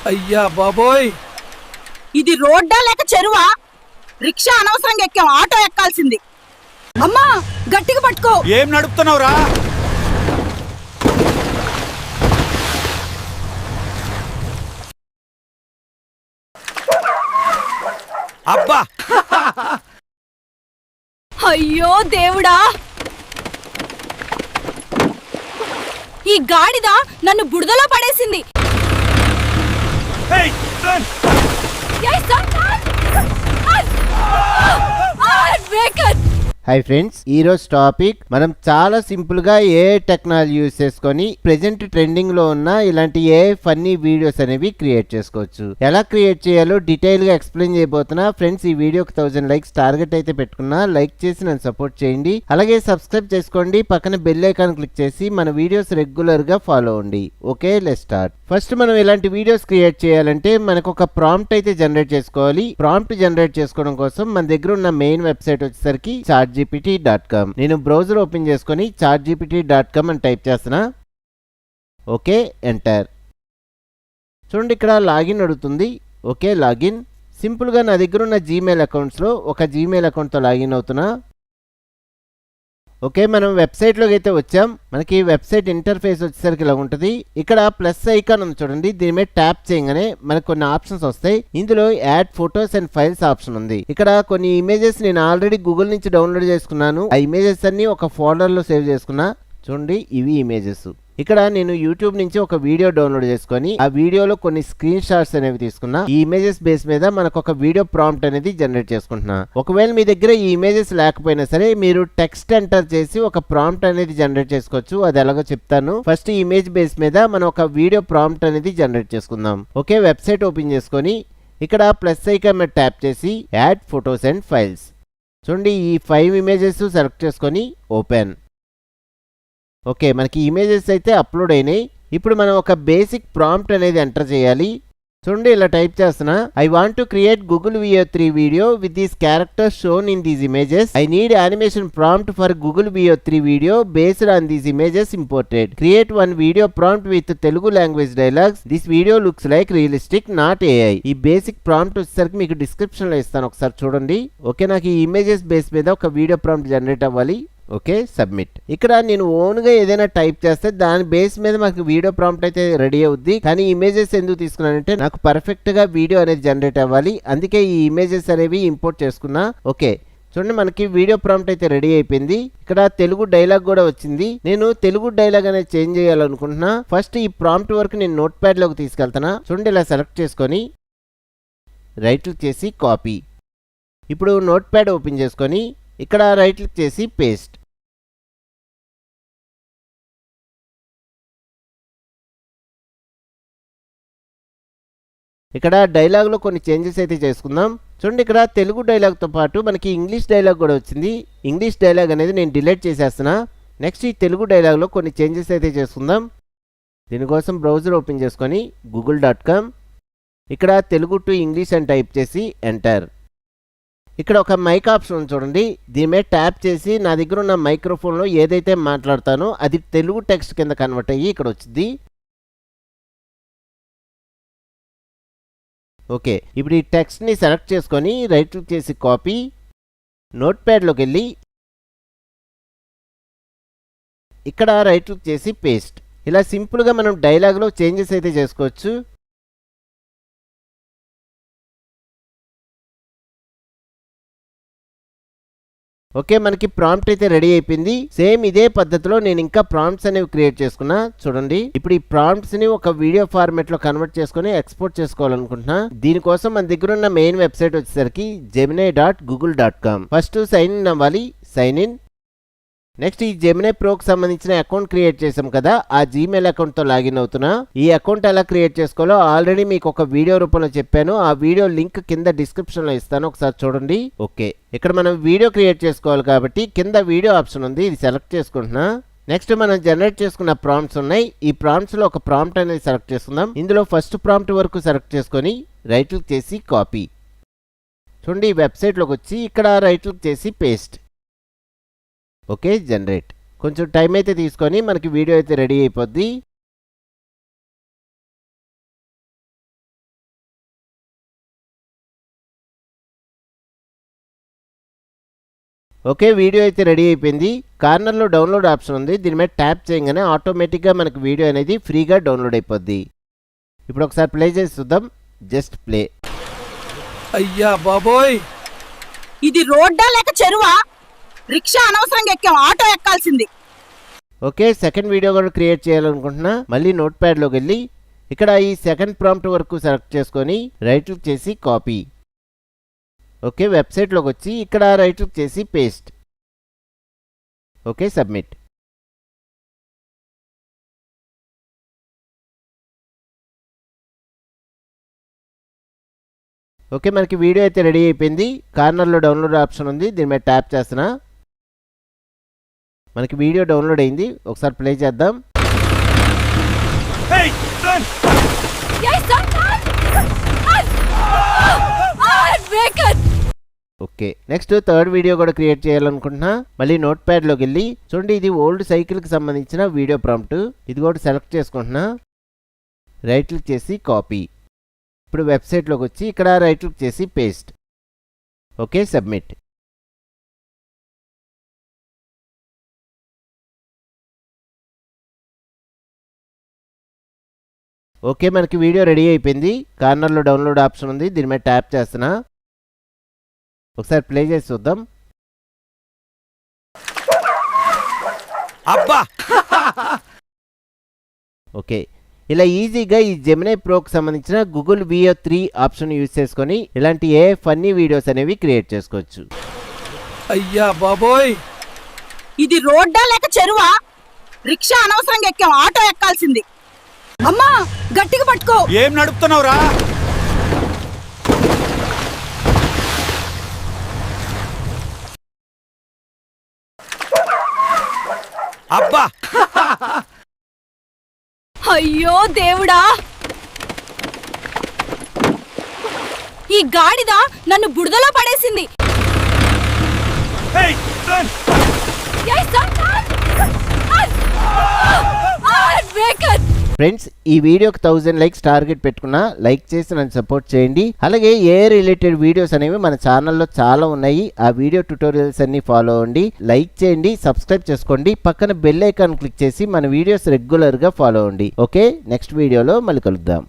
అయ్యా బాబోయ్, ఇది రోడ్డా లేక చెరువా? రిక్షా అనవసరంగా ఎక్కాం, ఆటో ఎక్కాల్సింది. అమ్మా గట్టిగా పట్టుకో. ఏం నడుపుతున్నావురా? అబ్బా అయ్యో దేవుడా, ఈ గాడిద నన్ను బురదలో పడేసింది. ఏయ్, రన్. హాయ్ ఫ్రెండ్స్, ఈ రోజు టాపిక్ మనం చాలా సింపుల్ గా ఏ టెక్నాలజీ యూజ్ చేసుకొని ప్రెజెంట్ ట్రెండింగ్ లో ఉన్న ఇలాంటి ఏ ఫన్నీ వీడియోస్ అనేవి క్రియేట్ చేసుకోవచ్చు. ఎలా క్రియేట్ చేయాలో డీటెయిల్ గా ఎక్స్ప్లెయిన్ చేయబోతున్నా. ఫ్రెండ్స్, ఈ వీడియోకి 1000 లైక్స్ టార్గెట్ అయితే పెట్టుకున్నా. లైక్ చేసి నన్ను సపోర్ట్ చేయండి. అలాగే సబ్స్క్రైబ్ చేసుకోండి. పక్కన బెల్ ఐకాన్ క్లిక్ చేసి మన వీడియోస్ రెగ్యులర్ గా ఫాలో అవ్వండి. Okay, let's start. ఫస్ట్ మనం ఇలాంటి వీడియోస్ క్రియేట్ చేయాలంటే మనకు ఒక ప్రాంప్ట్ అయితే జనరేట్ చేసుకోవాలి. ప్రాంప్ట్ జనరేట్ చేసుకోవడం కోసం మన దగ్గర ఉన్న మెయిన్ వెబ్సైట్ వచ్చేసరికి ChatGPT.com. నేను బ్రౌజర్ ఓపెన్ చేసుకొని ChatGPT.com అని టైప్ చేస్తున్నా. Okay, enter. చూడండి, ఇక్కడ లాగిన్ అడుగుతుంది. Okay, login. సింపుల్గా నా దగ్గర ఉన్న జీమెయిల్ అకౌంట్స్లో ఒక జీమెయిల్ అకౌంట్తో లాగిన్ అవుతున్నా. ఓకే, మనం వెబ్సైట్లోకి అయితే వచ్చాం. మనకి వెబ్సైట్ ఇంటర్ఫేస్ వచ్చేసరికి ఇలా ఉంటుంది. ఇక్కడ ప్లస్ ఐకాన్ ఉంది చూడండి, దీని మీద ట్యాప్ చేయగానే మనకు కొన్ని ఆప్షన్స్ వస్తాయి. ఇందులో add photos and files option ఉంది. ఇక్కడ కొన్ని ఇమేజెస్ నేను ఆల్రెడీ గూగుల్ నుంచి డౌన్లోడ్ చేసుకున్నాను. ఆ ఇమేజెస్ అన్ని ఒక ఫోల్డర్లో సేవ్ చేసుకున్నా. చూడండి, ఇవి ఇమేజెస్. ఇక్కడ నేను యూట్యూబ్ నుంచి ఒక వీడియో డౌన్లోడ్ చేసుకొని ఆ వీడియోలో కొన్ని స్క్రీన్ షాట్స్ అనేవి తీసుకున్నా. ఈ ఇమేజెస్ బేస్ మీద మనకు ఒక వీడియో ప్రాంప్ట్ అనేది జనరేట్ చేసుకుంటున్నా. ఒకవేళ మీ దగ్గర ఈ ఇమేజెస్ లేకపోయినా సరే మీరు టెక్స్ట్ ఎంటర్ చేసి ఒక ప్రాంప్ట్ అనేది జనరేట్ చేసుకోవచ్చు. అది ఎలాగో చెప్తాను. ఫస్ట్ ఈ ఇమేజ్ బేస్ మీద మనం ఒక వీడియో ప్రాంప్ట్ అనేది జనరేట్ చేసుకుందాం. ఓకే, వెబ్సైట్ ఓపెన్ చేసుకొని ఇక్కడ ప్లస్ ఐకాన్ మీద ట్యాప్ చేసి యాడ్ ఫొటోస్ అండ్ ఫైల్స్. చూడండి, ఈ 5 ఇమేజెస్ సెలెక్ట్ చేసుకొని ఓపెన్. ఓకే, మనకి ఇమేజెస్ అయితే అప్లోడ్ అయినాయి. ఇప్పుడు మనం ఒక బేసిక్ ప్రాంప్ట్ అనేది ఎంటర్ చేయాలి. చూడండి, ఇలా టైప్ చేస్తున్నా. I want to create Google VO3 video with these characters shown in these images. I need animation prompt for Google VO3 video based on these images imported. Create one video prompt with Telugu language dialogues. This video looks like realistic, not AI. ఈ basic prompt వచ్చేసరికి మీకు description లో ఇస్తాను, ఒకసారి చూడండి. Okay, నాకు ఈ images base మీద ఒక వీడియో ప్రాంప్ట్ జనరేట్ అవ్వాలి. Okay, submit. ఇక్కడ నేను ఓన్గా ఏదైనా టైప్ చేస్తే దాని బేస్ మీద మాకు వీడియో ప్రాంప్ట్ అయితే రెడీ అవుద్ది. కానీ ఇమేజెస్ ఎందుకు తీసుకున్నానంటే నాకు పర్ఫెక్ట్గా వీడియో అనేది జనరేట్ అవ్వాలి. అందుకే ఈ ఇమేజెస్ అనేవి ఇంపోర్ట్ చేసుకున్నా. ఓకే, చూడండి, మనకి వీడియో ప్రాంప్ట్ అయితే రెడీ అయిపోయింది. ఇక్కడ తెలుగు డైలాగ్ కూడా వచ్చింది. నేను తెలుగు డైలాగ్ అనేది చేంజ్ చేయాలనుకుంటున్నా. ఫస్ట్ ఈ ప్రాంప్ట్ వరకు నేను నోట్ ప్యాడ్ లోకి తీసుకెళ్తానా. చూడండి, ఇలా సెలెక్ట్ చేసుకొని రైట్ క్లిక్ చేసి కాపీ. ఇప్పుడు నోట్ ప్యాడ్ ఓపెన్ చేసుకొని ఇక్కడ రైట్ క్లిక్ చేసి పేస్ట్. ఇక్కడ డైలాగ్లో కొన్ని చేంజెస్ అయితే చేసుకుందాం. చూడండి, ఇక్కడ తెలుగు డైలాగ్తో పాటు మనకి ఇంగ్లీష్ డైలాగ్ కూడా వచ్చింది. ఇంగ్లీష్ డైలాగ్ అనేది నేను డిలీట్ చేసేస్తున్నా. నెక్స్ట్ ఈ తెలుగు డైలాగ్లో కొన్ని చేంజెస్ అయితే చేసుకుందాం. దీనికోసం బ్రౌజర్ ఓపెన్ చేసుకొని google.com ఇక్కడ తెలుగు టు ఇంగ్లీష్ అని టైప్ చేసి ఎంటర్. ఇక్కడ ఒక మైక్ ఆప్షన్ ఉంది చూడండి, దీని మీద ట్యాప్ చేసి నా దగ్గర ఉన్న మైక్రోఫోన్లో ఏదైతే మాట్లాడతానో అది తెలుగు టెక్స్ట్ కింద కన్వర్ట్ అయ్యి ఇక్కడ వచ్చింది. ఓకే, ఇప్పుడు ఈ టెక్స్ట్ని సెలెక్ట్ చేసుకొని రైట్ క్లిక్ చేసి కాపీ. నోట్ ప్యాడ్లోకి వెళ్ళి ఇక్కడ రైట్ క్లిక్ చేసి పేస్ట్. ఇలా సింపుల్గా మనం డైలాగ్లో చేంజెస్ అయితే చేసుకోవచ్చు. ఓకే, మనకి ప్రాంప్ట్ అయితే రెడీ అయిపోయింది. సేమ్ ఇదే పద్ధతిలో నేను ఇంకా ప్రాంప్ట్స్ అనేవి క్రియేట్ చేసుకున్నా. చూడండి, ఇప్పుడు ఈ ప్రాంప్ట్స్ ని ఒక వీడియో ఫార్మాట్ లో కన్వర్ట్ చేసుకుని ఎక్స్పోర్ట్ చేసుకోవాలనుకుంటున్నా. దీనికోసం మన దగ్గర ఉన్న మెయిన్ వెబ్సైట్ వచ్చేసరికి gemini.google.com. ఫస్ట్ సైన్ ఇన్ అవ్వాలి. Sign in. నెక్స్ట్ ఈ జెమినీ ప్రోకి సంబంధించిన అకౌంట్ క్రియేట్ చేసాం కదా, ఆ జీమెయిల్ అకౌంట్తో లాగిన్ అవుతున్నా. ఈ అకౌంట్ ఎలా క్రియేట్ చేసుకోవాలో ఆల్రెడీ మీకు ఒక వీడియో రూపంలో చెప్పాను. ఆ వీడియో లింక్ కింద డిస్క్రిప్షన్లో ఇస్తాను, ఒకసారి చూడండి. ఓకే, ఇక్కడ మనం వీడియో క్రియేట్ చేసుకోవాలి కాబట్టి కింద వీడియో ఆప్షన్ ఉంది, ఇది సెలెక్ట్ చేసుకుంటున్నా. నెక్స్ట్ మనం జనరేట్ చేసుకున్న ప్రాంప్ట్స్ ఉన్నాయి. ఈ ప్రాంప్ట్స్లో ఒక ప్రాంప్ట్ అనేది సెలెక్ట్ చేసుకుందాం. ఇందులో ఫస్ట్ ప్రాంప్ట్ వరకు సెలెక్ట్ చేసుకొని రైట్ క్లిక్ చేసి కాపీ. చూడండి, ఈ వెబ్సైట్లోకి వచ్చి ఇక్కడ రైట్ క్లిక్ చేసి పేస్ట్. Okay, generate. కొంచెం టైం అయితే తీసుకొని మనకి వీడియో అయితే రెడీ అయిపోద్ది. ఓకే, వీడియో అయితే రెడీ అయిపోయింది. కార్నర్లో డౌన్లోడ్ ఆప్షన్ ఉంది, దీని మీద ట్యాప్ చేయగానే ఆటోమేటిక్గా మనకు వీడియో అనేది ఫ్రీగా డౌన్లోడ్ అయిపోద్ది. ఇప్పుడు ఒకసారి ప్లే చేసి చూద్దాం. Just play. అయ్యా బాబోయ్, ఇది రోడ్డా లేక చెరువా? రిక్షా అనవసరంగా ఎక్కాం, ఆటో ఎక్కాల్సింది. ఓకే, సెకండ్ వీడియో కూడా క్రియేట్ చేయాలనుకుంటున్నా. మళ్ళీ నోట్ ప్యాడ్లోకి వెళ్ళి ఇక్కడ ఈ సెకండ్ ప్రాంప్ట్ వరకు సెలెక్ట్ చేసుకొని రైట్ క్లిక్ చేసి కాపీ. ఓకే, వెబ్సైట్లోకి వచ్చి ఇక్కడ రైట్ క్లిక్ చేసి పేస్ట్. Okay, submit. ఓకే, మనకి వీడియో అయితే రెడీ అయిపోయింది. కార్నర్లో డౌన్లోడ్ ఆప్షన్ ఉంది, దీని మీద ట్యాప్ చేస్తున్నా. మనకి వీడియో డౌన్లోడ్ అయింది. ఒకసారి ప్లే చేద్దాం. ఓకే, నెక్స్ట్ థర్డ్ వీడియో కూడా క్రియేట్ చేయాలనుకుంటున్నా. మళ్ళీ నోట్ ప్యాడ్లోకి వెళ్ళి చూడండి, ఇది ఓల్డ్ సైకిల్కి సంబంధించిన వీడియో ప్రాంప్ట్. ఇది కూడా సెలెక్ట్ చేసుకుంటున్నా. రైట్ క్లిక్ చేసి కాపీ. ఇప్పుడు వెబ్సైట్లోకి వచ్చి ఇక్కడ రైట్ క్లిక్ చేసి పేస్ట్. Okay, submit. ఓకే, మనకి వీడియో రెడీ అయిపోయింది. కార్నర్లో డౌన్లోడ్ ఆప్షన్ ఉంది, దీని మీద ట్యాప్ చేస్తున్నా. ఒకసారి ప్లే చేసి చూద్దాం. అబ్బా ఓకే, ఇలా ఈజీగా ఈ జెమినీ ప్రోకి సంబంధించిన గూగుల్ వియో 3 ఆప్షన్ యూజ్ చేసుకొని ఇలాంటి ఏ ఫన్నీ వీడియోస్ అనేవి క్రియేట్ చేసుకోవచ్చు. అయ్యా బాబోయ్, ఇది రోడ్డా లేక చెరువా? రిక్షా అనవసరంగా ఎక్కాం, ఆటో ఎక్కాల్సింది. అమ్మా, గట్టిగా పట్టుకో. ఏం నడుపుతున్నావురా? అబ్బా అయ్యో దేవుడా, ఈ గాడిద నన్ను బురదలో పడేసింది. ఫ్రెండ్స్, ఈ వీడియోకి 1000 లైక్స్ టార్గెట్ పెట్టుకున్నా. లైక్ చేసి నన్ను సపోర్ట్ చేయండి. అలాగే ఏ రిలేటెడ్ వీడియోస్ అనేవి మన ఛానల్లో చాలా ఉన్నాయి. ఆ వీడియో ట్యుటోరియల్స్ అన్ని ఫాలో అవ్వండి, లైక్ చేయండి, సబ్స్క్రైబ్ చేసుకోండి. పక్కన బెల్ ఐకాన్ క్లిక్ చేసి మన వీడియోస్ రెగ్యులర్గా ఫాలో అవ్వండి. ఓకే, నెక్స్ట్ వీడియోలో మళ్ళీ కలుద్దాం.